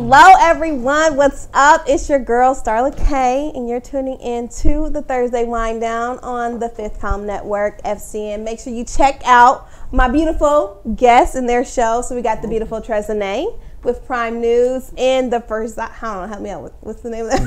Hello, everyone. What's up? It's your girl, Starla K, and you're tuning in to the Thursday Wind Down on the Fifth Column Network, FCN. Make sure you check out my beautiful guests and their show. So we got the beautiful Trezene with Prime News and the first, I don't know, help me out. What's the name of that?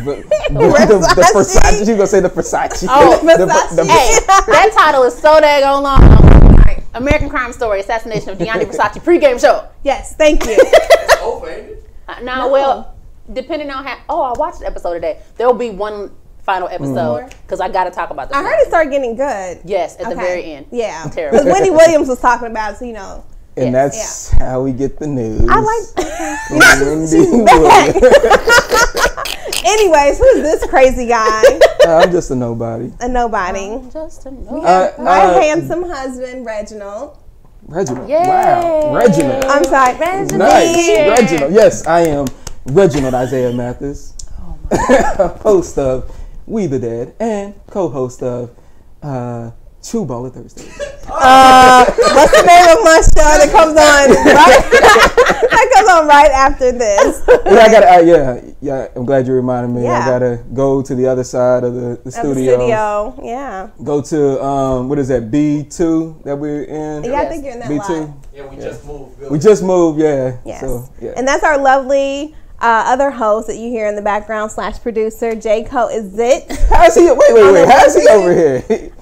The Versace. You gonna say the Versace? Oh, Versace. Hey, that title is so daggone long. American Crime Story: Assassination of Gianni Versace pregame show. Yes, thank you. It's over, ain't it? No, well, depending on how. Oh, I watched the episode today. There will be one final episode because I got to talk about this. I heard it started getting good. Yes, at the very end. Yeah, terrible. because Wendy Williams was talking about it, so you know. And that's how we get the news. I like. Wendy Williams. Anyways, who's this crazy guy? I'm just a nobody. A nobody. Just a We have my handsome husband, Reginald. Reginald. Yay. Wow. Reginald. I'm sorry. Reginald. Nice. Reginald. Yes, I am Reginald Isaiah Mathis. Host of We the Dead and co-host of True Baller Thursday. What's the name of my show that comes on right after this? Yeah, I gotta, I'm glad you reminded me. I gotta go to the other side of the studio. Yeah. Go to what is that, B2 that we're in? Yeah, I think you're in that B2. live. Yeah, we just moved. We just moved, yeah. Yes. So, yeah. And that's our lovely other host that you hear in the background / producer, J-Co is it. How is he? Wait. How is he over here?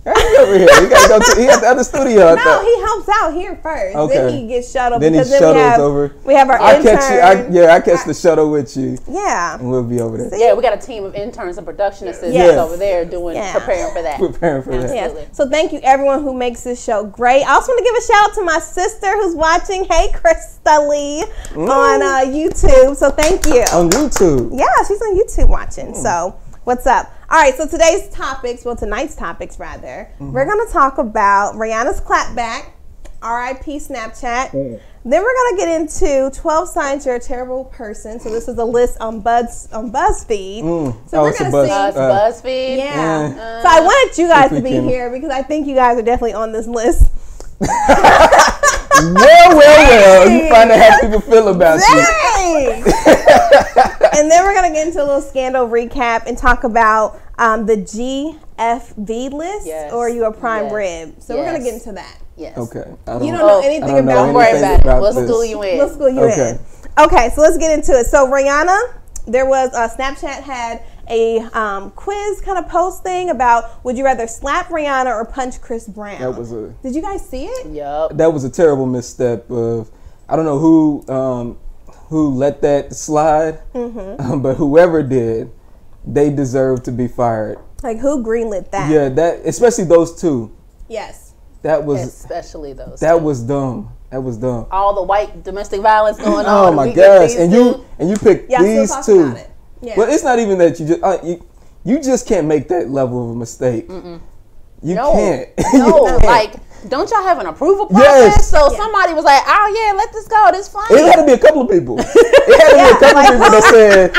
How's he over here? He got to go to the other studio. No, he helps out here first. Okay. Then he gets shuttled. Then because he shuttles over. We have our intern. I catch the shuttle with you. Yeah. And we'll be over there. Yeah, we got a team of interns and production assistants over there preparing for that. Preparing for that. Yes. So thank you everyone who makes this show great. I also want to give a shout out to my sister who's watching. Hey, Crystal-Lee on YouTube. So thank you. On YouTube. Yeah, she's on YouTube watching. So what's up? All right, so tonight's topics, rather, we're going to talk about Rihanna's Clapback, RIP Snapchat. Then we're going to get into 12 Signs You're a Terrible Person. So this is a list on BuzzFeed. So we're going to see. BuzzFeed? Yeah. So I wanted you guys to be here because I think you guys are definitely on this list. Well. You find out how people feel about you. And then we're going to get into a little scandal recap and talk about the GFV list, or are you a prime rib? So we're going to get into that. Yes. Okay. You don't know anything about Don't worry about it. We'll school you in. We'll school you in. Okay, so let's get into it. So Rihanna, there was Snapchat had a quiz kind of post thing about would you rather slap Rihanna or punch Chris Brown? That was Did you guys see it? Yep. That was a terrible misstep of, I don't know who let that slide, but whoever did, they deserve to be fired. Like who greenlit that? Yeah, especially those two. Yes. Especially those. That was dumb. That was dumb. All the white domestic violence going on. Oh my gosh! And you picked these two. About it. Yeah. Well, it's not even that you just can't make that level of a mistake. You can't. No, like, don't y'all have an approval process? So somebody was like, "Oh yeah, let this go. This fine." It had to be a couple of people. It had to be a couple of people that said,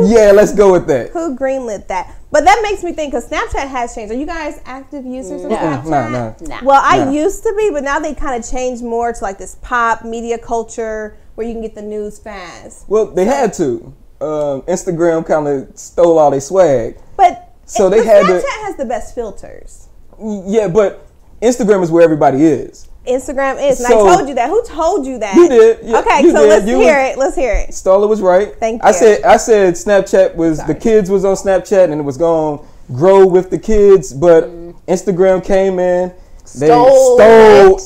"Yeah, let's go with that." Who greenlit that? But that makes me think because Snapchat has changed. Are you guys active users of Snapchat? No. Well, I used to be, but now they kind of changed more to like this pop media culture where you can get the news fast. Well, they had to. Instagram kind of stole all their swag. But so they had Snapchat has the best filters. Yeah, but Instagram is where everybody is. Instagram is. And So, I told you that. Who told you that? You did. Yeah, Okay, you so did. let's hear it. Let's hear it. Starla was right. Thank you. I said Snapchat was the kids was on Snapchat and it was going to grow with the kids, but Instagram came in. They stole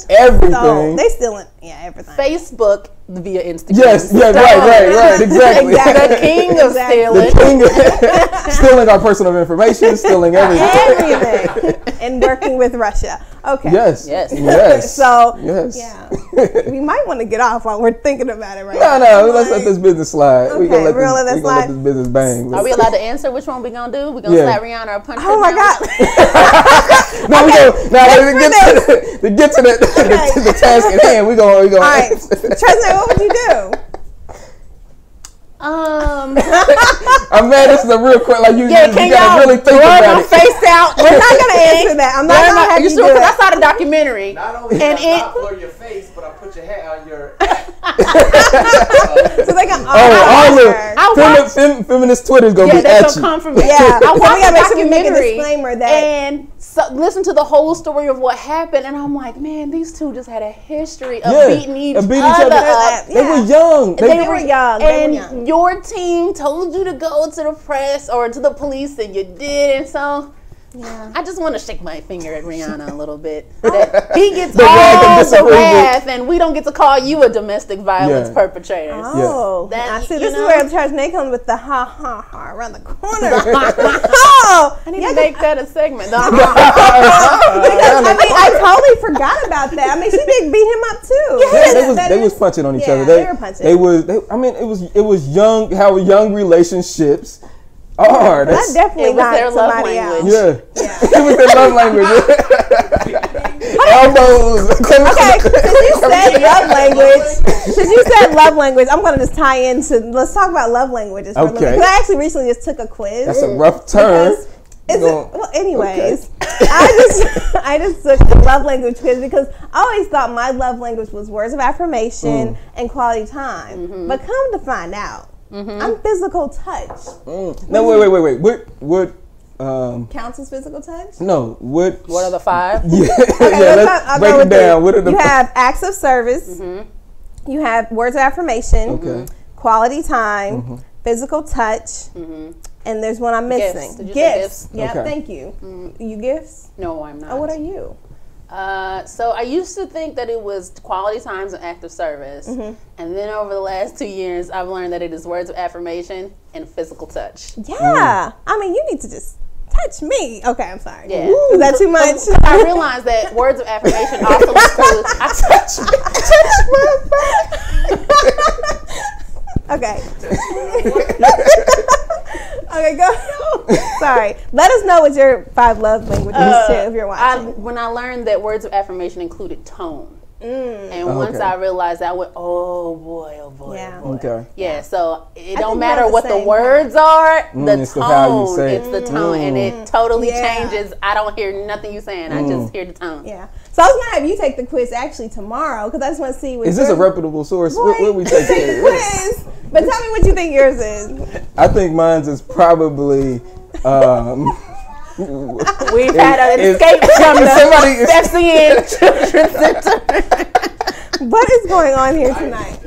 everything. They stealing everything. Facebook via Instagram. Yes, right, exactly. The king of stealing. The king of stealing our personal information, stealing everything. And working with Russia. Okay. Yes. So, yeah. We might want to get off while we're thinking about it right now. No, let's let this business slide. Okay, we're going to let this business bang. Are we allowed to answer which one we're going to do? We're going to slap Rihanna or punch her? Oh my God. No, to get to the task at hand, we're going to. All right. Trezene, what would you do? I'm mad. This is a real question. Like you gotta really think about it. Face out. We're not gonna answer that. I'm not gonna have you do it. I saw the documentary. Not only not for your face, but I put your hat on your So they got all the feminist Twitter's gonna be they're at gonna you. come from me. Yeah, I so we watched gotta the make sure we make a documentary disclaimer that and listen to the whole story of what happened, and I'm like, man, these two just had a history of beating each other up. They were young. They were young. And your team told you to go to the press or to the police, and you did, and so. Yeah. I just want to shake my finger at Rihanna a little bit. That he gets all the wrath, and we don't get to call you a domestic violence perpetrator. Oh, I see. This is where Charles Nate comes with the ha ha ha around the corner. Oh, I need to make that a segment. Because, I totally forgot about that. I mean, she did beat him up too. Yeah, they was punching on each other. They were punching. I mean, it was young. How young relationships are. That definitely was their love somebody language. else. Yeah. It was their love language. Elbows. Okay, since you said love language, I'm going to just tie into, let's talk about love languages for a minute. Okay. Because I actually recently just took a quiz. That's a rough turn. Well, anyways, okay. I just took the love language quiz because I always thought my love language was words of affirmation and quality time. Mm-hmm. But come to find out, I'm physical touch. No, wait. What counts as physical touch? No. What are the 5? Yeah, let's break it down. What are the You have acts of service. Mm-hmm. You have words of affirmation. Quality time. Physical touch. And there's one I'm missing. Gifts. Did you say gifts? Yeah, thank you. You gifts? No, I'm not. Oh, what are you? So I used to think that it was quality times and active service. And then over the last 2 years, I've learned that it is words of affirmation and physical touch. Yeah. I mean, you need to just touch me. Okay, I'm sorry. Yeah. Is that too much? I realized that words of affirmation also include Okay, go. Sorry. Let us know what your 5 love languages too if you're watching. When I learned that words of affirmation included tone. And once I realized that, I went, oh boy. Yeah. Okay. Yeah, so it don't matter what the words are, the it's tone. how you say it. It's the tone, and it totally changes. I don't hear nothing you saying. I just hear the tone. Yeah. So I was gonna have you take the quiz actually tomorrow because I just want to see what. Is this a reputable source? Where we take the quiz? But tell me what you think yours is. I think mine's is probably. We've had an escape from the FCN Children's Center. What is going on here tonight?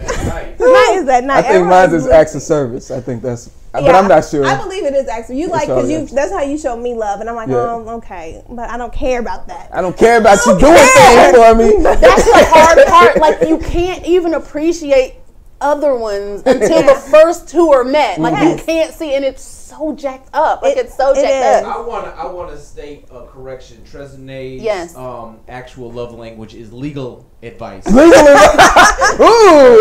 Tonight is that night. I think mine's is acts of service. I think that's, but I'm not sure. I believe it is acts of. You like because that's how you show me love, and I'm like, oh, okay, but I don't care about that. I don't care about you doing things for me. That's the hard part. Like you can't even appreciate other ones until the first 2 are met. Like you can't see, and it's so jacked up. Like it's so jacked up. I want to state a correction. Trezenae's actual love language is legal advice. Legal advice. Ooh,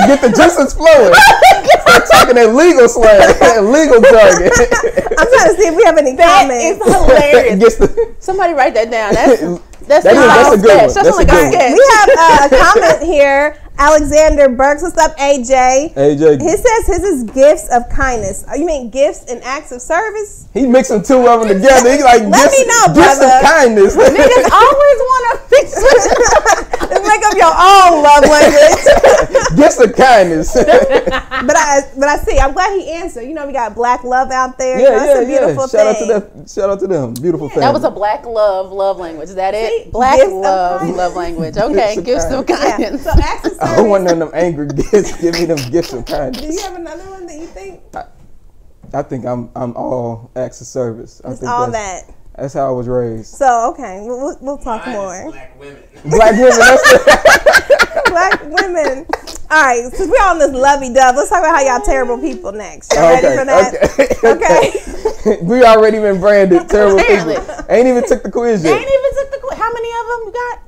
get the juices flowing. Start talking that legal slang, legal jargon. I'm trying to see if we have any comments. It's hilarious. Somebody write that down. That's a good one. That's a good one. We have a comment here. Alexander Burks, what's up, AJ? AJ. He says his is gifts of kindness. You mean gifts and acts of service? He's mixing 2 of them together. He's like, let me know, gifts brother. of kindness. Niggas always want to fix it. Just make up your own love language. Gifts of kindness. But I see. I'm glad he answered. You know, we got black love out there. Yeah, a beautiful thing. Shout out to them. Beautiful thing. That was a black love language. Is that it? See, black love language. Okay, gifts of kindness. So acts of service. I don't want none of them angry gifts. Give me them gifts of kindness. Do you have another one that you think? I think I'm all acts of service. It's all that. That's how I was raised. So okay, we'll talk more. Black women. Black women. Black women. All right, since we're on this lovey-dove, let's talk about how y'all terrible people next. Y'all ready for that? Okay. We already been branded terrible people. Ain't even took the quiz yet. How many of them you got?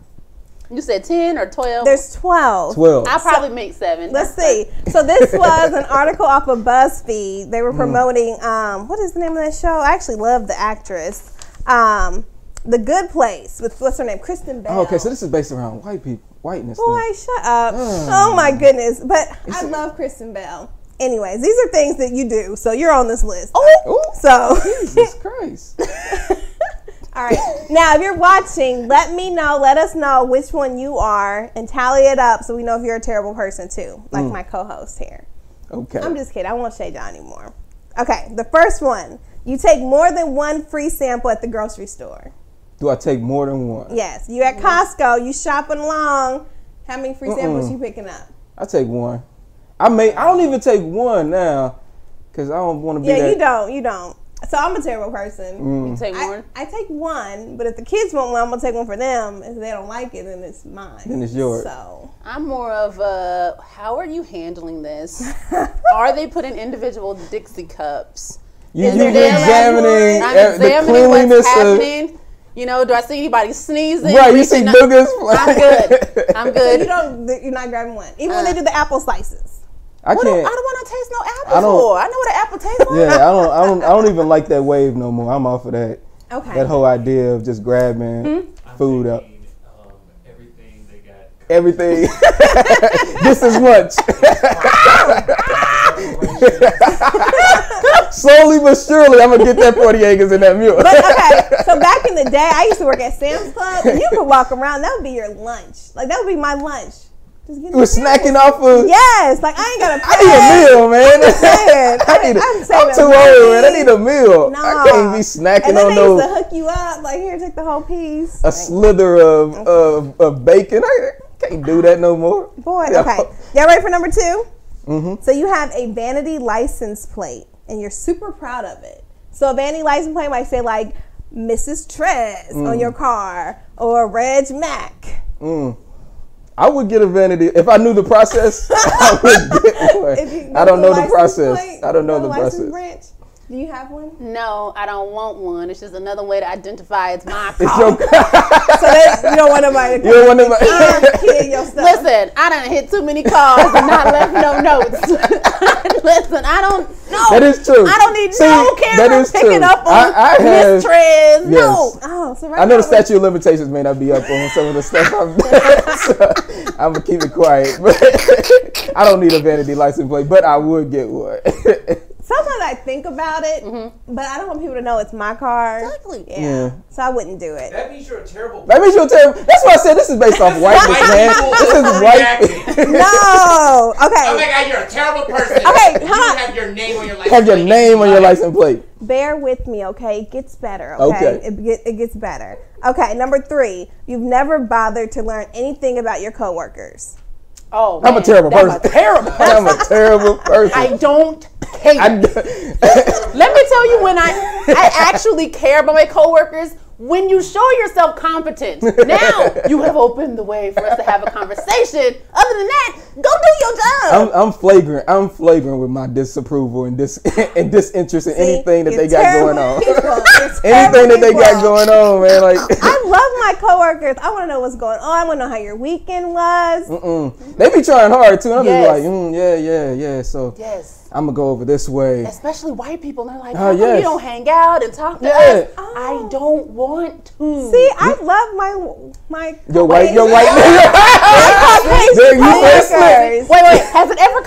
You said 10 or 12? There's 12. 12. I'll probably make 7. Let's see. So this was an article off of BuzzFeed. They were promoting, what is the name of that show? I actually love the actress. The Good Place with, what's her name? Kristen Bell. Oh, okay, so this is based around whiteness. Boy, shut up. Oh my goodness. But I love Kristen Bell. Anyways, these are things that you do. So you're on this list. Oh, so Jesus Christ. All right. Now, if you're watching, let us know which one you are and tally it up so we know if you're a terrible person too, like my co-host here. Okay. I'm just kidding. I won't shade y'all anymore. Okay. The first one. You take more than one free sample at the grocery store. Do I take more than one? Yes. You at Costco. You shopping along. How many free samples you picking up? I take one. I don't even take one now because I don't want to be you don't. So I'm a terrible person. You take one? I take one, but if the kids want one, I'm going to take one for them. If they don't like it, then it's mine. Then it's yours. So I'm more of how are you handling this? Are they putting individual Dixie cups? You're examining the cleanliness what's happening. You know, do I see anybody sneezing? Right, you see boogers. I'm good. So you're not grabbing one. Even when they do the apple slices. I can't. I don't want to taste no apple for. I know what an apple tastes like. Yeah, I don't even like that wave no more. I'm off of that. Okay. That whole idea of just grabbing food up. Everything they got. Everything. This is lunch. Slowly but surely, I'm gonna get that 40 acres in that mule. But okay, so back in the day, I used to work at Sam's Club, and you could walk around. That would be your lunch. Like that would be my lunch. You were snacking off of. Yes, like I ain't gotta pay. I need a meal, man. I'm too old, man. I need a meal. No. I can't be snacking and then on they those. used to hook you up, like here, take the whole piece. A slither of bacon. I can't do that no more. Boy, okay. Y'all ready for number 2? Mm-hmm. So you have a vanity license plate, and you're super proud of it. So a vanity license plate might say like Mrs. Trez on your car or Reg Mac. I would get a vanity if I knew the process. I would get one. I don't know the process. I don't know the process. Branch. Do you have one? No, I don't want one. It's just another way to identify it's my car. It's your car. So you don't want nobody to You don't want nobody. kid your stuff. Listen, I done hit too many cars and not left no notes. Listen, I don't know. That is true. I don't need no camera picking up on Miss Trez. No. Oh, so I know the statute of limitations may not be up on some of the stuff I've done, so I'm gonna keep it quiet. But I don't need a vanity license plate, but I would get one. Sometimes I think about it, but I don't want people to know it's my car. Exactly. Yeah. So I wouldn't do it. That means you're a terrible. That means you're a terrible. That's why I said this is based off whiteness, man. This is white. No. Okay. Oh my God, you're a terrible person. Okay, You hold on. have your name on your license. Have your plate. name on your license plate. Bear with me, okay? It gets better, okay? It gets better. Okay, number 3. You've never bothered to learn anything about your coworkers. Oh, I'm a terrible person. I'm a terrible person. I don't care. Let me tell you when I actually care about my coworkers. When you show yourself competent, now you have opened the way for us to have a conversation. Other than that, go do your job. I'm flagrant. I'm flagrant with my disapproval and disinterest in anything that they got going on. Anything that they got going on, man. Like I love my coworkers. I want to know what's going on. I want to know how your weekend was. They be trying hard too. I'm Yes. just like, yeah. So Yes. I'm gonna go over this way. Especially white people, and they're like, Oh, how come yes. you don't hang out and talk to us? I don't want to. See, I love my Your white coworkers. Wait. Has it ever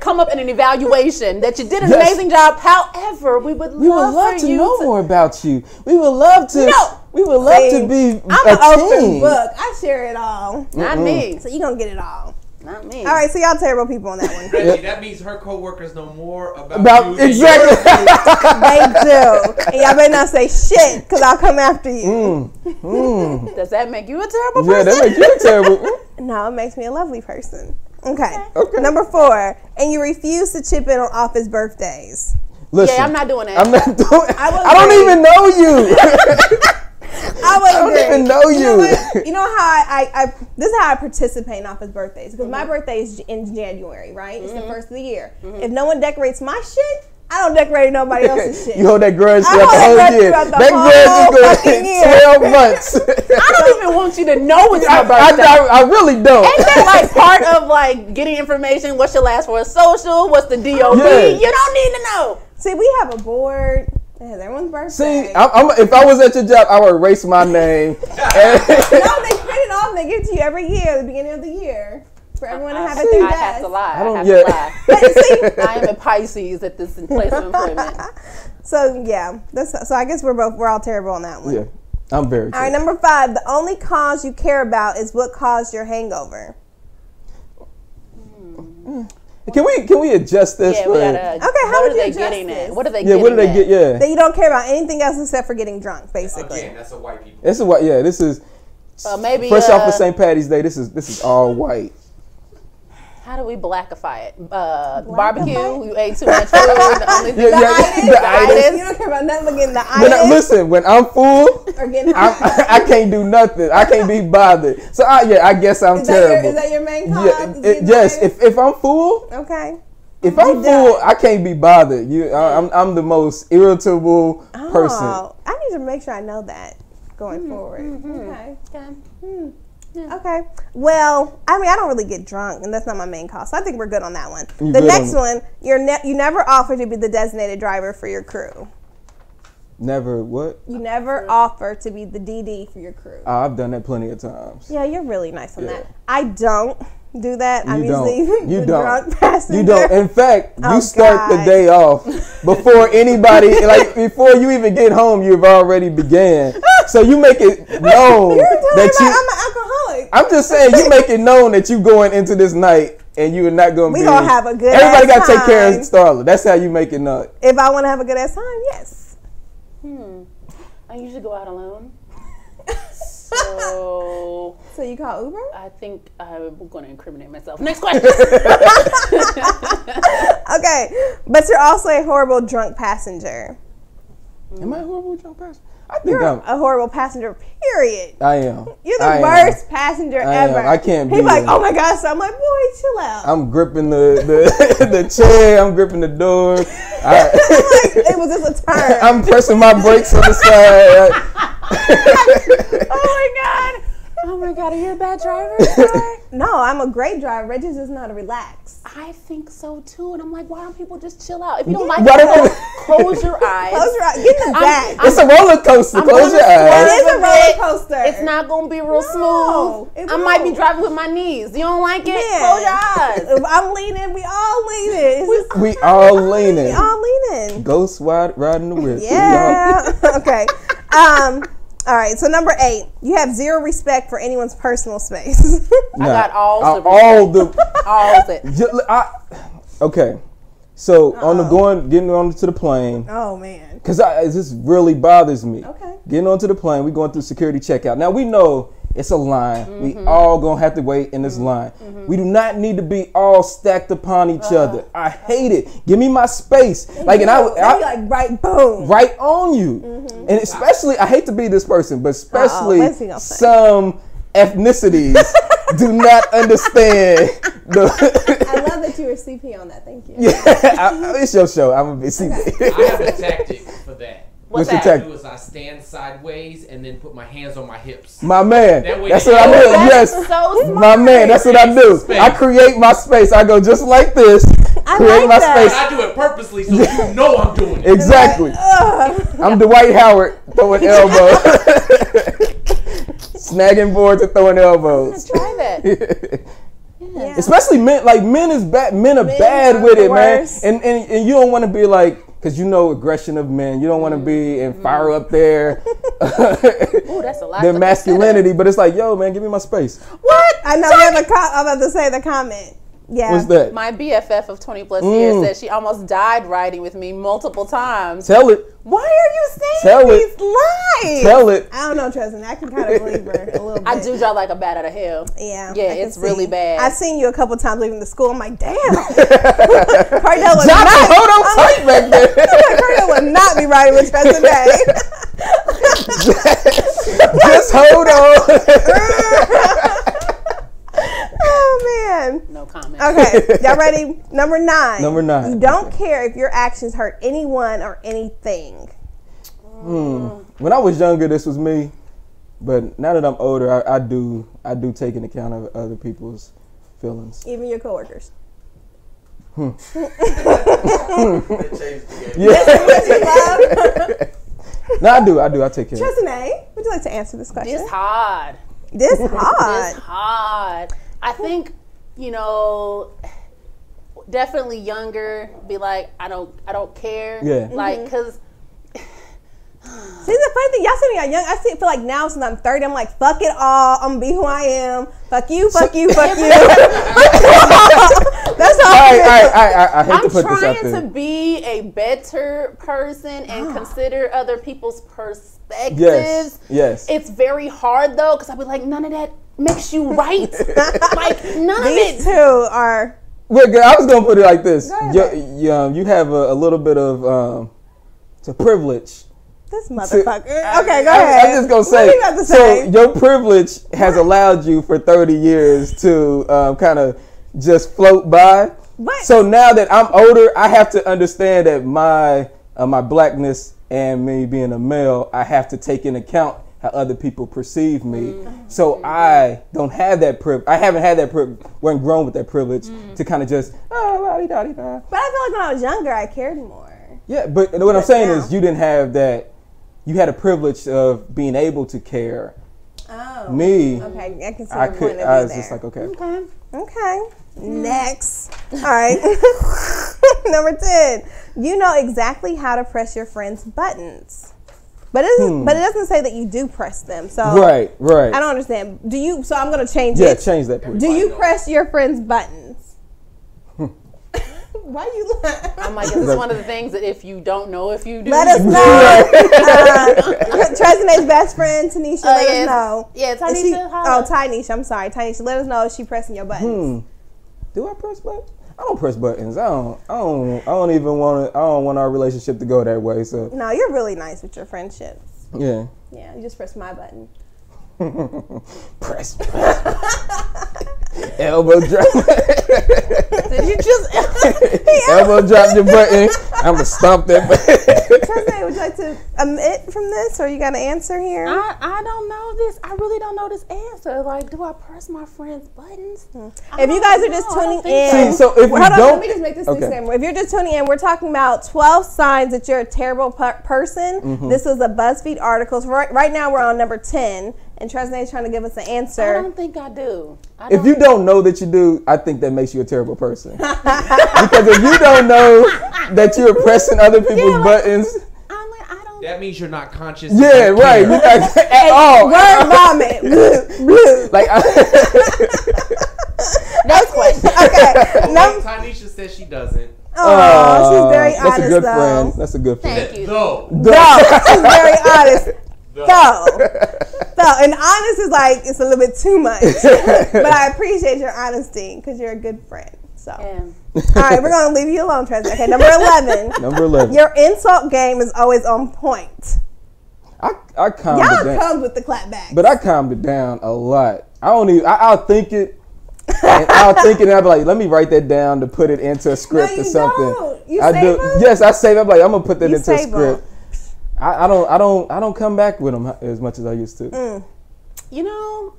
come up in an evaluation that you did an amazing job? However, we would love to you know more about you. We would love to. No. We would love to be I'm a an open team. book. I share it all. Not me. So you're going to get it all. Not me. All right, so y'all terrible people on that one. Reggie, that means her coworkers know more about you than exactly. They do. And y'all better not say shit, because I'll come after you. Does that make you a terrible person? Yeah, that makes you terrible. No, it makes me a lovely person. Okay. Number 4, and you refuse to chip in on office birthdays. Listen, Yeah, I'm not doing that. I'm not doing. I don't agree. even know you. I don't even know you. You know how I this is how I participate in office birthdays, because my birthday is in January, right? It's the first of the year. If no one decorates my shit, I don't decorate nobody else's shit. You hold that grudge I throughout the hold whole that year. throughout the That whole grudge fucking is year. going 12 months. I don't even want you to know it's my birthday. I really don't. Ain't that like part of like getting information? What's your last word social? What's the DOB? Yeah. You don't need to know. See, we have a board that has everyone's birthday. See, if I was at your job, I would erase my name. No, they print it off and they give it to you every year at the beginning of the year for everyone to have at their I desk. have to lie. I don't- I yeah. have to lie. I am a Pisces at this place of employment. So yeah, so I guess we're all terrible on that one. Yeah. I'm very tipsy. All right, number 5. The only cause you care about is what caused your hangover. Can we adjust this? Yeah, we gotta. Okay, how would you adjust getting this? at? What are they getting what do they at? get? Yeah. That you don't care about anything else except for getting drunk, basically. Again, that's a white people. This is what. Yeah, this is Maybe fresh off of St. Patty's Day. This is all white. How do we blackify it? Barbecue. You ate too much food. The only thing. The itis. You don't care about nothing but getting the itis. Listen, when I'm full, or getting I can't do nothing. I can't be bothered. So I guess I'm terrible. Is that your main cause? Yeah, yes. If I'm full, okay. If I'm full, I can't be bothered. I'm the most irritable person. I need to make sure I know that going forward. Okay. Okay. Well, I mean, I don't really get drunk, and that's not my main cause. So I think we're good on that one. The next one, you never offer to be the designated driver for your crew. Never what? You never offer to be the DD for your crew. I've done that plenty of times. Yeah, you're really nice on that. I don't do that. I'm don't. usually the drunk passenger. You don't. In fact, you start the day off before anybody, before you even get home, you've already began. So you make it known that I'm an alcoholic. I'm just saying, you make it known that you going into this night and you are not going to be. We gonna have a good. Everybody got to take care of Starla. That's how you make it known. If I want to have a good ass time, yes. I usually go out alone. So you call Uber? I think I'm going to incriminate myself. Next question. Okay, but you're also a horrible drunk passenger. Am I a horrible drunk passenger? I think You're I'm a horrible passenger, period. I am. You're the worst passenger ever. I can't be. He's like, oh my God. So I'm like, boy, chill out. I'm gripping the chair. I'm gripping the door. It was just a turn. I'm pressing my brakes on the side. Oh my God, are you a bad driver? No, I'm a great driver. Reggie's just not a relax. I think so too. And I'm like, why don't people just chill out? If you don't like it, close your eyes. Close your eyes. Get in the back. It's a roller coaster. Close your eyes. It is a roller coaster. It's not going to be real smooth. I might be driving with my knees. You don't like it? Yeah. Close your eyes. If I'm leaning, we all leaning. We all leaning. We all leaning. Ghost riding the whip. Yeah. Okay. All right, so number 8, you have zero respect for anyone's personal space. I got all of it. Okay, so getting onto the plane. Oh man, because this really bothers me. Okay, getting onto the plane, we going through security checkout. Now we know it's a line. We all gonna have to wait in this line. We do not need to be all stacked upon each other. I hate it. Give me my space. Like, and I like right, boom, right on you. And especially, I hate to be this person, but especially some ethnicities do not understand. I love that you were CP on that. Thank you. Yeah, it's your show. I'm gonna be CP. I have a tactic for that. What's what the I do is I stand sideways and then put my hands on my hips. My man, that's what I do. Yes, so my man, that's what I do. I create my space. I go just like this. Create my space. I do it purposely so you know I'm doing it. Exactly. I'm Dwight Howard throwing elbows. Snagging boards and throwing elbows. Try that. Yeah. Especially men. Like, men is bad. Men are bad with it, man. And you don't want to be like, because you know aggression of men. You don't want to be and fire up their that's a lot. Their masculinity. But it's like, yo, man, give me my space. What? I know we have I'm about to say the comment. Yeah. What's that? My BFF of 20 plus years said she almost died riding with me multiple times. Tell it. Why are you saying these lies? Tell it. I don't know, Tristan. I can kind of believe her a little bit. I do drive like a bat out of hell. Yeah. Yeah, it's really bad. I've seen you a couple times leaving the school. I'm like, damn. Cardell would hold on tight back there. Cardell would not be riding with Tristan today. Just hold on. Oh man. No comment. Okay, y'all ready? Number 9. Number 9. You don't care if your actions hurt anyone or anything. When I was younger, this was me, but now that I'm older, I do take into account of other people's feelings. Even your coworkers. Yeah. No, I do. I take care. Tristan A, would you like to answer this question? It's hard. This hard. It's hard. I think, definitely younger, be like, I don't care. Yeah. Like, because See, the funny thing, y'all see me young. I feel like now since I'm 30, I'm like, fuck it all. I'm gonna be who I am. Fuck you, fuck you, fuck you. That's all. I hate to put this out there. I'm trying to be a better person and consider other people's perspectives. Yes. It's very hard though, because I'll be like, none of that makes you right. Like none of it. These two are. Well, I was gonna put it like this. You have a little bit of to privilege. This motherfucker. Okay, go ahead. I'm just gonna say. So your privilege has allowed you for 30 years to kind of just float by. What? So now that I'm older, I have to understand that my blackness and me being a male, I have to take into account how other people perceive me. So I don't have that privilege. I haven't had that privilege. Wasn't grown with that privilege to kind of just la-di-da-di-da. But I feel like when I was younger, I cared more. Yeah, but what I'm saying is you didn't have that. You had a privilege of being able to care. Oh. Me. Okay, I can see I your could. point of view I was there. just like, okay. Okay. Next. All right. Number 10. You know exactly how to press your friend's buttons. But it doesn't say that you do press them. So Right. I don't understand. Do you? So I'm gonna change it. Yeah, change that. Please. Do you press your friend's buttons? Why you? I'm like, is this one of the things that if you don't know if you do? Let us know. Trezenae's best friend, Tanisha, let us know. Yeah, Tanisha. Tynisha, I'm sorry. Tanisha, let us know if she pressing your buttons. Do I press buttons? I don't press buttons. I don't even want it. I don't want our relationship to go that way. So no, you're really nice with your friendships. Yeah. Yeah, you just press my button. Press. Elbow drop. Did you just elbow drop your button? I'm gonna stomp that button. Trezenae, would you like to omit from this, or you got an answer here? I don't know this. I really don't know this answer. Like, do I press my friend's buttons? If you guys are just tuning in, see, so if you don't, let me just make this disclaimer. If you're just tuning in, we're talking about 12 signs that you're a terrible person. This is a BuzzFeed article. So right now we're on number 10. And Trezenae is trying to give us an answer. I don't think I do. If you don't know that you do, I think that makes you a terrible person. Because if you don't know that you're pressing other people's buttons, that means you're not conscious. Yeah, right. You're not at all. Word vomit. Blue. Like, next question. Okay. Tanisha says she doesn't. Oh, she's very honest. That's a good though. friend. That's a good friend. Thank you. Though. She's very honest. So, and honest is like, it's a little bit too much. But I appreciate your honesty because you're a good friend. So, all right, we're going to leave you alone, Trezenae. Okay, number 11. Number 11. Your insult game is always on point. I calmed it down. Y'all comes with the clapback. But I calmed it down a lot. I'll think it. And I'll think it and I'll be like, let me write that down to put it into a script or something. Don't. You I save do. them? Yes, I save it. I'm like, I'm going to put that into a save script. them. I don't come back with them as much as I used to. You know,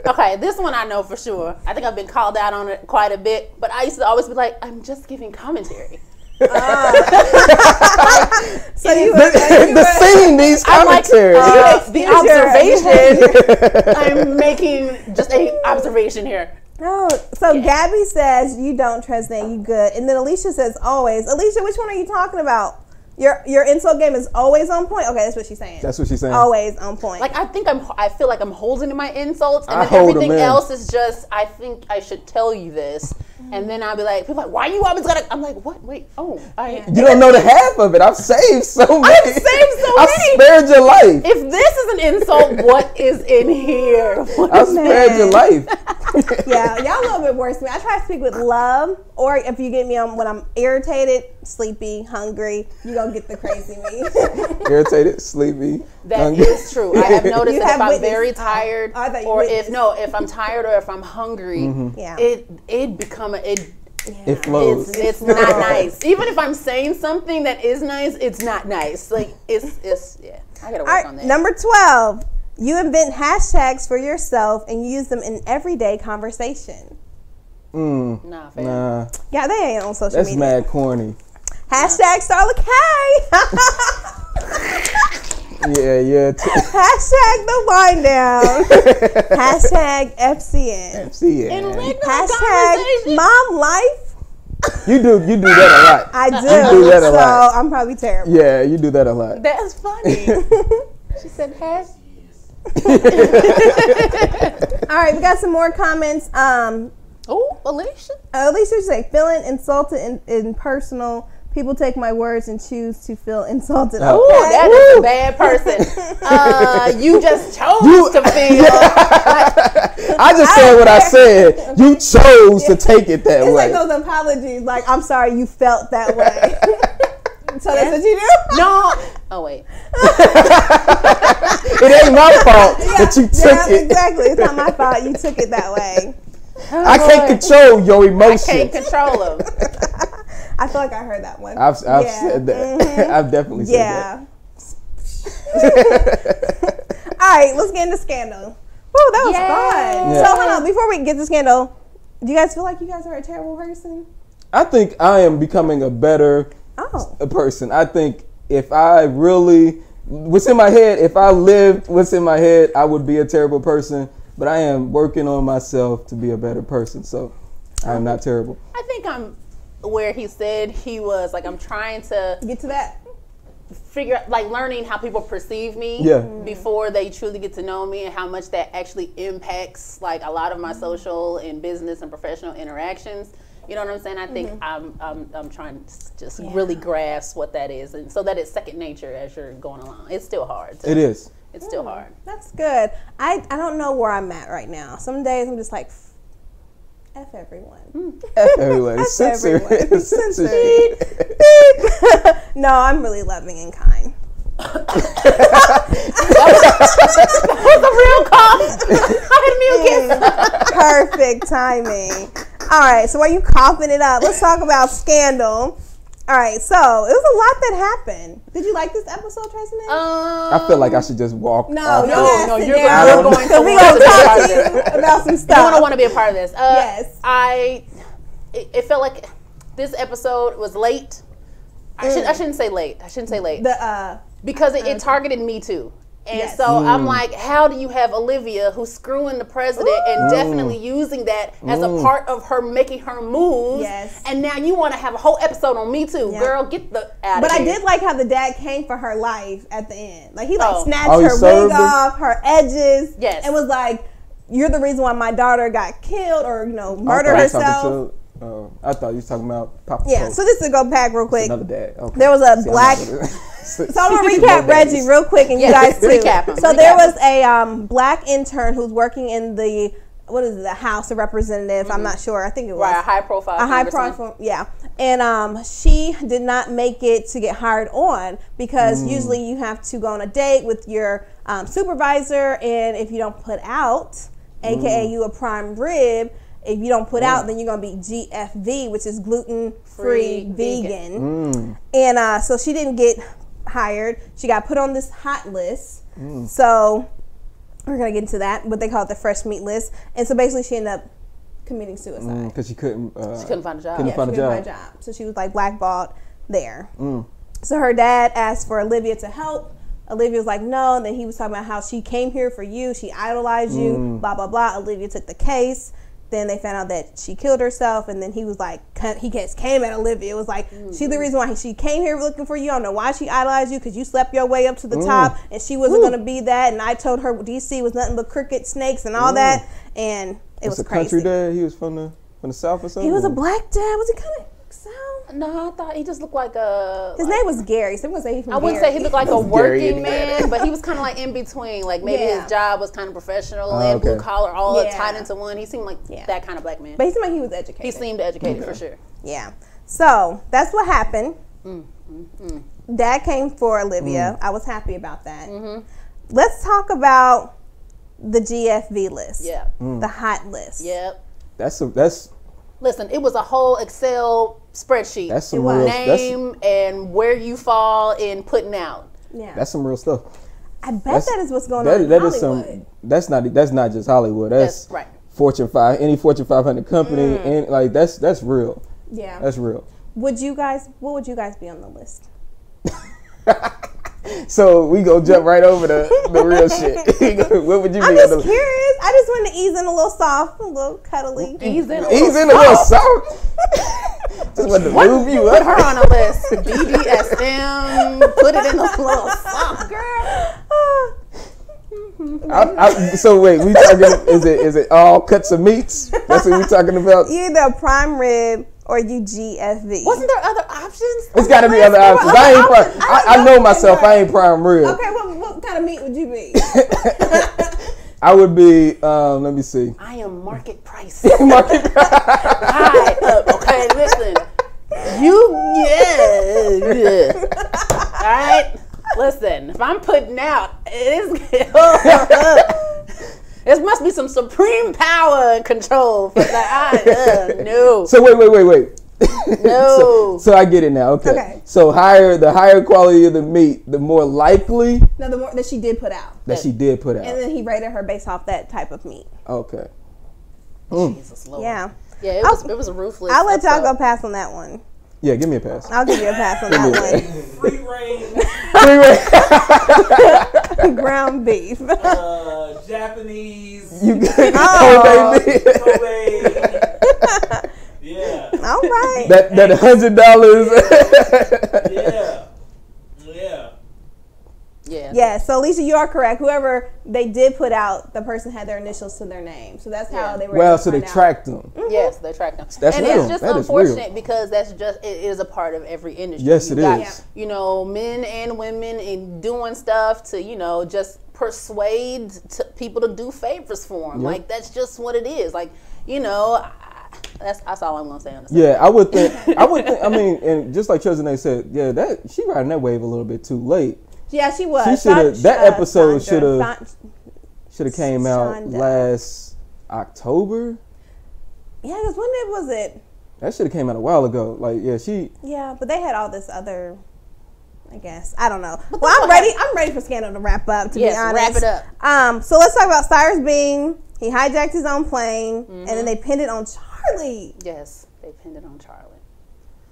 okay, this one I know for sure. I think I've been called out on it quite a bit, but I used to always be like, I'm just giving commentary. So the scene needs commentary. The observation. I'm making just a observation here. No, so Gabby says you don't, Trezenae, you good. And then Alicia says always. Alicia, which one are you talking about? Your insult game is always on point? Okay, that's what she's saying. That's what she's saying. Always on point. Like, I feel like I'm holding my insults, and I then hold everything them in. else is just, I think I should tell you this. And then I'll be like, people are like, why you always gotta, I'm like, what? Wait, you don't know the half of it. I've saved so many. I've saved so many. I spared your life. If this is an insult, what is in here? I spared your life. Yeah, y'all a little bit worse than me. I try to speak with love, or if you get me on when I'm irritated, sleepy, hungry, you gonna get the crazy me. Irritated, sleepy, That hungry. is true. I have noticed You that have if I'm witnessed. very tired, I thought you or witnessed. if I'm tired or if I'm hungry, It flows. it's not nice. Even if I'm saying something that is nice, it's not nice. Like it's yeah. I gotta work on that. Number 12. You invent hashtags for yourself and use them in everyday conversation. Nah, fair. Nah, Yeah, they ain't on social that's media. mad corny. Hashtag Starla K. Yeah. Hashtag the wind down. Hashtag FCN. FCN. In regular Hashtag conversation. mom life. You do that a lot. I do. You do that a lot. So I'm probably terrible. Yeah, you do that a lot. That's funny. She said, "Hey." All right, we got some more comments. Oh, Alicia. Alicia say, feeling insulted in personal. People take my words and choose to feel insulted. Oh, Okay. that is a bad person. You just chose to feel. I just said what I said. You chose to take it that It's way. like those apologies. Like, I'm sorry you felt that way. So that's what you do? No. Oh, wait. It ain't my fault that you took it. Exactly. It's not my fault. You took it that way. I can't control your emotions. I can't control them. I feel like I heard that one. I've said that. Mm-hmm. I've definitely said that. All right, let's get into Scandal. Woo, that was fun. Yeah. So hold on, before we get to Scandal, do you guys feel like you guys are a terrible person? I think I am becoming a better person. I think if I really, what's in my head, if I lived what's in my head, I would be a terrible person. But I am working on myself to be a better person. So I am not terrible. I think I'm where he said he was. Like, I'm trying to get to that. Figure out, like, learning how people perceive me before they truly get to know me, and how much that actually impacts, like, a lot of my social and business and professional interactions. You know what I'm saying? I think I'm trying to just really grasp what that is, and so that it's second nature as you're going along. It's still hard. It is. It's still hard. That's good. I don't know where I'm at right now. Some days I'm just like, F everyone. F everyone. Censor. No, I'm really loving and kind. That was a real cough. Perfect timing. All right, so while you coughing it up, let's talk about Scandal. All right, so it was a lot that happened. Did you like this episode, Tresemme? I feel like I should just walk. No, you're going to talk to you about some stuff. You're going to want to be a part of this. Yes. It felt like this episode was late. I shouldn't say late. Because it targeted me too. And so I'm like, how do you have Olivia, who's screwing the president and definitely using that as a part of her making her moves? Yes. And now you want to have a whole episode on me too. Yeah. Girl, get the out of But here. I did like how the dad came for her life at the end. Like, he snatched her wig off, her edges. Yes. And was like, you're the reason why my daughter got killed or, murdered herself. I thought you was talking about Papa. Yeah, so just to go back real quick. Another dad. Okay. There was a black... So I'm going to recap Reggie real quick, and you guys too. So there was a black intern who's working in the, the House of Representatives. I'm not sure. I think it was. Right, a high profile. Yeah. And she did not make it to get hired on because usually you have to go on a date with your supervisor, and if you don't put out, aka you a prime rib, if you don't put out, then you're going to be GFV, which is gluten-free vegan. And so she didn't get hired. She got put on this hot list. So we're going to get into that, what they call it, the fresh meat list. And so basically she ended up committing suicide. Because she couldn't find a job. Couldn't find a job. So she was like blackballed there. So her dad asked for Olivia to help. Olivia was like, no. And then he was talking about how she came here for you. She idolized you, blah, blah, blah. Olivia took the case. Then they found out that she killed herself, and then he was like, he came at Olivia. It was like, she's the reason why she came here looking for you. I don't know why she idolized you, because you slept your way up to the top, and she wasn't going to be that. And I told her DC was nothing but crooked snakes and all that, and it was crazy. Country dad? He was from the South or something? He was a black dad. Was he kind of South? No, I thought he just looked like a... His name was Gary, so I'm going to say he's from I wouldn't Gary. say he looked like a working man, but he was kind of like in between. Like maybe his job was kind of professional and blue collar, all tied into one. He seemed like that kind of black man. But he seemed like he was educated. He seemed educated for sure. Yeah. So that's what happened. Dad came for Olivia. I was happy about that. Let's talk about the GFV list. Yeah. The hot list. Yep. That's Listen, it was a whole Excel spreadsheet. That's some real name and where you fall in putting out. Yeah. That's some real stuff. I bet that is what's going on in Hollywood. That's not just Hollywood. That's right. Fortune 5, any Fortune 500 company, and like that's real. Yeah. That's real. What would you guys be on the list? So we go jump right over the real shit. What would you be? I'm just curious. I just want to ease in a little soft, a little cuddly. Ease in a little soft. Just just want to What? move you Put up. her on a list. BDSM. Put it in a little song, girl. So wait, we talking? Is it all cuts of meats? That's what we talking about. You either prime rib or you GFV. Wasn't there other options? It's got to be other options. I ain't prime. I know myself. I ain't prime rib. Okay, what kind of meat would you be? I would be. Let me see. I am market price. Market. Okay, listen. Yeah. All right. Listen, if I'm putting out, it must be some supreme power and control for that. No. So wait. No. So I get it now. Okay. So the higher quality of the meat, the more likely. No, the more that she did put out. She did put out. And then he rated her based off that type of meat. Okay. Jesus Lord. Yeah. Yeah, it was a ruthless. I'll let y'all go pass on that one. Yeah, give me a pass. I'll give you a pass on that one. Free range. Ground beef. Japanese. You good? Kobe. Yeah. All right. That $100. Yeah. Yeah, so Lisa, you are correct. Whoever they did put out, the person had their initials to their name. So that's how they were able to so they find out. tracked them. Yes, they track them. That's and real. it's just That is unfortunate real. because it is a part of every industry. Yes, it got, is. You know, men and women in doing stuff to, just persuade people to do favors for them. Yep. Like, that's just what it is. Like, that's all I'm gonna say on this. Yeah, I would think. I mean, and just like Trezane said, she riding that wave a little bit too late. Yeah, she was. She should have. That episode should have came out last October. Yeah, because when was it? That should have came out a while ago. Like, Yeah, but they had all this other. I guess I don't know. Well, I'm ready. I'm ready for Scandal to wrap up. To be honest, wrap it up. So let's talk about Cyrus Bean. He hijacked his own plane, and then they pinned it on Charlie. Yes, they pinned it on Charlie.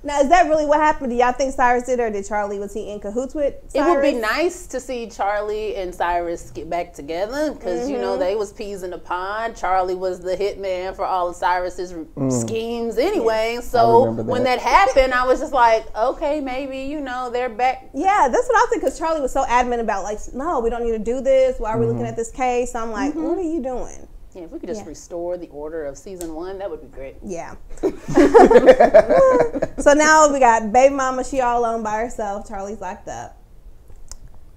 Now, is that really what happened? Do y'all think Cyrus did, or did Charlie, was he in cahoots with Cyrus? It would be nice to see Charlie and Cyrus get back together because, they was peas in the pod. Charlie was the hitman for all of Cyrus's schemes anyway. So when that happened, I was just like, okay, maybe, they're back. Yeah, that's what I think, because Charlie was so adamant about, like, no, we don't need to do this. Why are we looking at this case? So I'm like, what are you doing? Yeah, if we could just restore the order of season 1, that would be great. Yeah. So now we got baby mama, she all alone by herself. Charlie's locked up.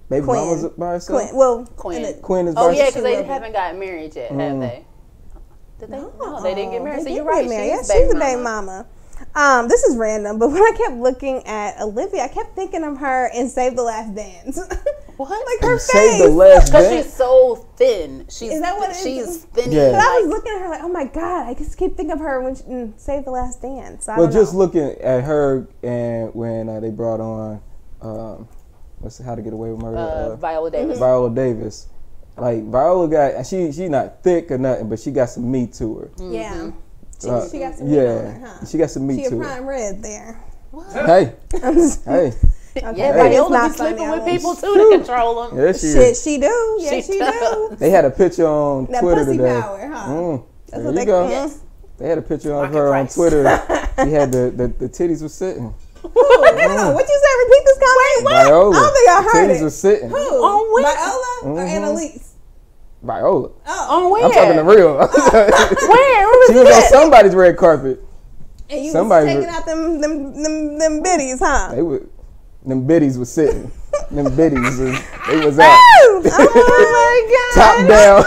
Baby mama's by herself? Quinn is by herself. Oh, yeah, because they haven't gotten married yet, have they? Did they? No, they didn't get married. So you're right. She's a baby mama. This is random, but when I kept looking at Olivia, I kept thinking of her in Save the Last Dance. What? Like her face. Save the Last Dance? Because she's so thin. Is that what it is? She's thin. Yeah. But I was looking at her like, oh my God, I just keep thinking of her when she Save the Last Dance. So just looking at her and when they brought on, How to Get Away with Murder? Viola Davis. Viola Davis. Like, Viola got, she not thick or nothing, but she got some meat to her. Yeah. She got some meat on her, huh? She got some meat to her. She a prime rib there. What? Hey. Okay, yeah, Viola be sleeping with people too to control them. Yeah, she do. Yeah, she do. They had a picture on Twitter pussy today. Power, huh? That's what they go. Yes. They had a picture of her on Twitter. She had the titties were sitting. What you said? Repeat this comment. Viola. I don't think I heard titties were sitting. Who? On where? Viola or Annalise? Viola. Oh. On where? I'm talking the real. Where? She was on somebody's red carpet. And you was taking out them biddies, huh? Them biddies was sitting. Them biddies, they was out. Oh my God! Top down.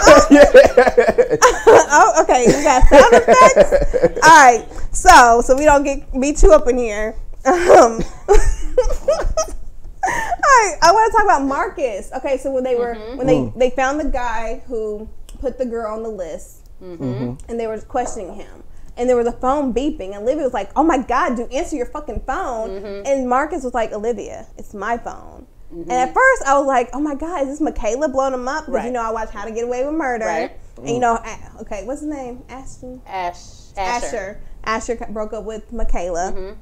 Oh, okay. We got sound effects. All right. So we don't be too up in here. All right. I want to talk about Marcus. Okay. So when they found the guy who put the girl on the list, and they were questioning him. And there was a phone beeping, and Olivia was like, oh my God, dude, answer your fucking phone. And Marcus was like, Olivia, it's my phone. And at first I was like, oh my God, is this Michaela blowing him up? Because I watched How to Get Away with Murder. Right. And okay, what's his name? Asher. Asher broke up with Michaela.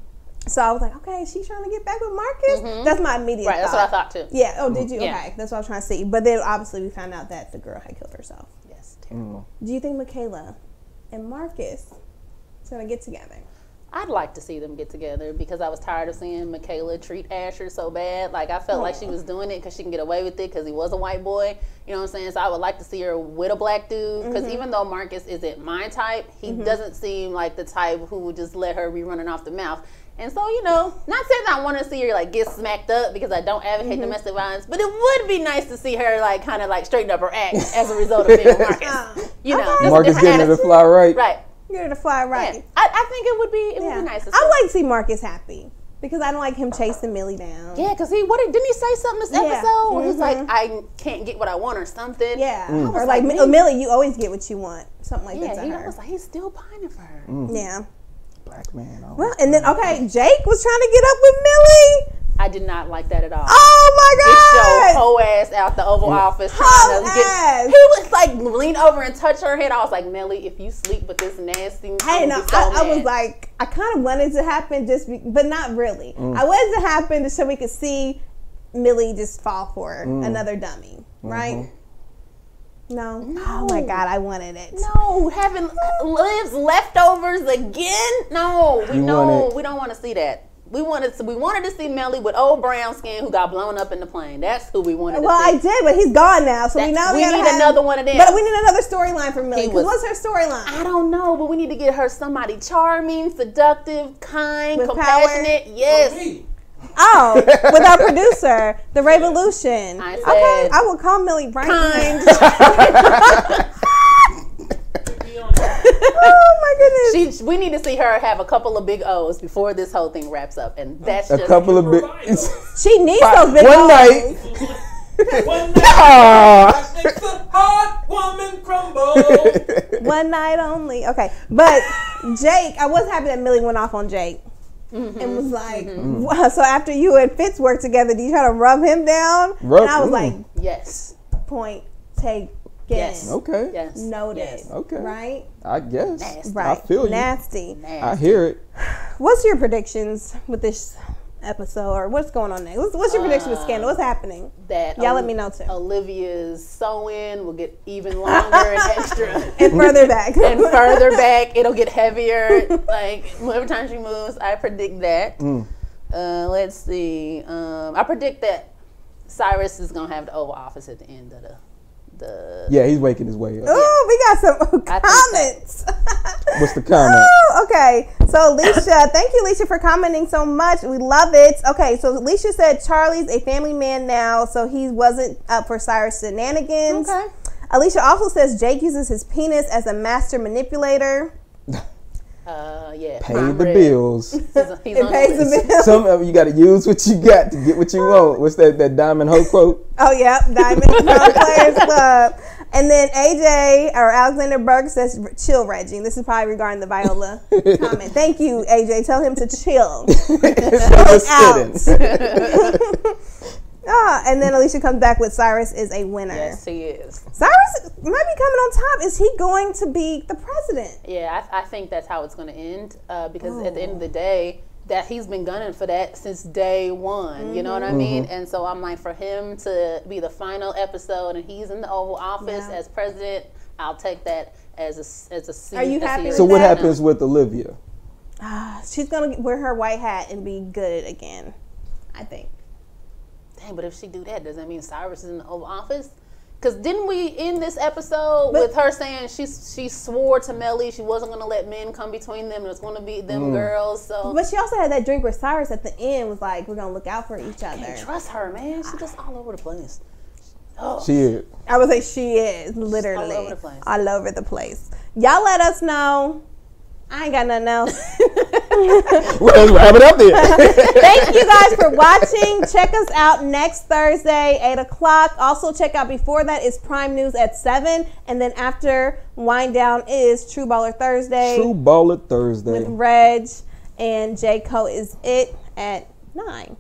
So I was like, okay, is she trying to get back with Marcus? That's my immediate thought. That's what I thought too. Yeah. Oh, did you? Okay. That's what I was trying to see. But then obviously we found out that the girl had killed herself. Yes. Terrible. Do you think Michaela and Marcus gonna get together? I'd like to see them get together because I was tired of seeing Michaela treat Asher so bad. Like, I felt like she was doing it because she can get away with it because he was a white boy. You know what I'm saying? So I would like to see her with a black dude because even though Marcus isn't my type, he doesn't seem like the type who would just let her be running off the mouth. And so, you know, not saying that I want to see her, like, get smacked up because I don't advocate domestic violence, but it would be nice to see her, like, kind of, like, straighten up her act as a result of being with Marcus. You know, Marcus getting her to fly right. Right. Get her to fly right. Yeah. I think it would be nice to see. I would like to see Marcus happy because I don't like him chasing Millie down. Yeah, because didn't he say something this episode where he's like, I can't get what I want or something? Yeah. Or like, Millie, you always get what you want. Something like that to her. Yeah, he was like, he's still pining for her. Yeah. Black man. Well, and then, Jake was trying to get up with Millie. I did not like that at all. Oh my God! Get your whole ass out the Oval Office trying to get. He was like lean over and touch her head. I was like, Millie, if you sleep with this nasty, I was like, I kind of wanted it to happen, but not really. I wanted it to happen so we could see Millie just fall for another dummy, right? No. Oh my God, I wanted it. No, having Liv's leftovers again. No, we don't want to see that. We wanted to see Melly with old brown skin who got blown up in the plane. That's who we wanted to see. Well, I did, but he's gone now, so we need another one of them. But we need another storyline for Millie. What's her storyline? I don't know, but we need to get her somebody charming, seductive, kind, with compassionate. Power. Yes. Oh, with our producer, the Revolution. I said, okay, I will call Millie right kind. Oh my goodness! We need to see her have a couple of big O's before this whole thing wraps up, and that's a just couple of big. She needs those big One O's. night. One night makes a hard woman crumble. One night only. Okay, but Jake, I was happy that Millie went off on Jake. And was like, so after you and Fitz worked together, do you try to rub him down? And I was like, yes. Point taken. Yes. Okay. Yes. Noted. Yes. Okay. Right? I guess. Nasty. Right. I feel you. Nasty. I hear it. What's your predictions with this episode, or what's going on next? What's your prediction with Scandal? What's happening? That y'all let me know too. Olivia's sew-in will get even longer and extra. And further back. And further back. It'll get heavier. Like, every time she moves, I predict that. Let's see. I predict that Cyrus is going to have the Oval Office at the end of the... Yeah, he's waking his way up. Oh, we got some comments. What's the comment? Oh, okay. So, Alicia, thank you, Alicia, for commenting so much. We love it. Okay, so Alicia said Charlie's a family man now, so he wasn't up for Cyrus shenanigans. Okay. Alicia also says Jake uses his penis as a master manipulator. Yeah. Pay the bills. He's It pays the bills. Some of you got to use what you got to get what you want. What's that Diamond Ho quote? Oh, yeah. Diamond Ho Players Club. And then AJ, or Alexander Berg, says, chill, Reggie. This is probably regarding the Viola comment. Thank you, AJ. Tell him to chill. Chill out. And then Alicia comes back with Cyrus is a winner. Yes, he is. Cyrus might be coming on top. Is he going to be the president? Yeah, I think that's how it's going to end because at the end of the day, that he's been gunning for that since day one. You know what I mean? And so I'm like, for him to be the final episode and he's in the Oval Office as president, I'll take that as a seat. Are you happy with So that? what happens with Olivia? She's going to wear her white hat and be good again, I think. Dang, but if she do that, does that mean Cyrus is in the Oval Office? Because didn't we end this episode with her saying she swore to Melly she wasn't going to let men come between them and it was going to be them girls. So, but she also had that drink where Cyrus at the end was like, we're going to look out for each other. Can't trust her, man. She's just all over the place. Oh. She is. I would say she is, literally. All over the place. All over the place. Y'all let us know. I ain't got nothing else. Well, let's wrap it up there. Thank you guys for watching. Check us out next Thursday, 8 o'clock. Also, check out before that is Prime News at 7. And then after Wind Down is True Baller Thursday. True Baller Thursday. With Reg. And J. Co is it at 9.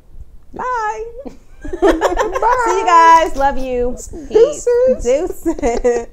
Bye. Bye. See you guys. Love you. Peace. Deuces.